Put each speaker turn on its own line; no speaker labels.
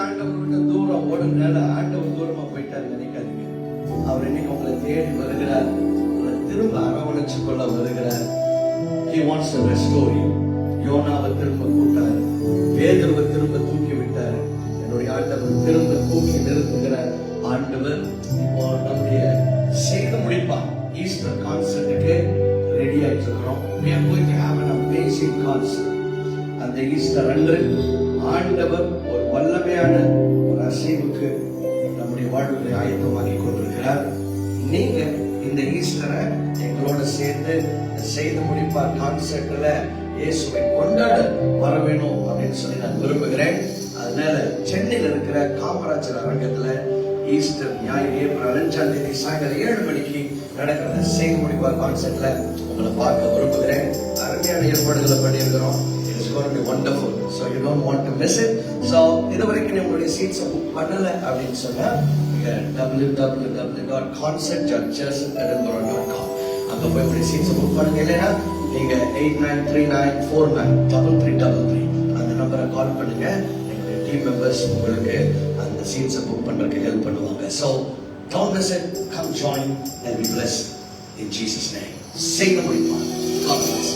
ஆண்டவர் விட்டு தூரம் ஓடுனால ஆண்டவர் தூரமா போயிட்டாரு நினைக்காதீங்க. அவர் இன்னைக்கு உங்களை தேடி வருகிறார், உங்களை திரும்ப அரவணைச்சு கொள்ள வருகிறார். He wants to restore you. யோனாவை திரும்ப கூட்டார், பேதுருவை திரும்ப தூக்கி விட்டார். என்னுடைய ஆண்டவர் திரும்ப தூக்கி நிறுத்துகிறார். ஆண்டவர் இப்போ நம்முடைய செய்து முடிப்பார். ஈஸ்டர் கான்சர்ட்டுக்கு ரெடி ஆயிட்டு இருக்கிறோம். We are going to have an amazing concert. அந்த ஈஸ்டர் அன்று ஆண்டவர் ஒரு வல்லமையான ஒரு அசைவுக்கு நம்முடைய வாழ்வுகளை ஆயத்தமாக்கி கொண்டிருக்கிறார். நீங்க இந்த ஈஸ்டரை எங்களோட சேர்ந்து செய்து முடிப்பார் கான்சர்ட்ல இயேசுவை கொண்டாட வர வேணும் அப்படின்னு சொல்லி நான் விரும்புகிறேன். அதனால சென்னையில் இருக்கிற காமராஜர் அரங்கத்துல ஈஸ்டர் ஞாயிறு ஏப்ரல் 5 சாயங்காலம் 7 மணிக்கு நடக்கிற செய்து முடிப்பார் கான்சர்ட்ல உங்களை பார்க்க விரும்புகிறேன். அருமையான ஏற்பாடுகளை பண்ணியிருக்கிறோம். It's going to be wonderful, so you don't want to miss it. So இதுவரைக்கும் உங்களுடைய சீட்ஸ் புக் பண்ணல அப்படின்னு சொன்னா www.concertchurchesedinburgh.com அங்க போய் உங்களுடைய சீட்ஸ் புக் பண்ணுங்க. இல்லைன்னா நீங்க 8939493333 அந்த நம்பரை கால் பண்ணுங்க. எங்களுடைய டீம் மெம்பர்ஸ் உங்களுக்கு அந்த சீட்ஸை புக் பண்றதுக்கு ஹெல்ப் பண்ணுவாங்க. So don't miss it. Come join and be blessed in Jesus' name. Sing the God bless.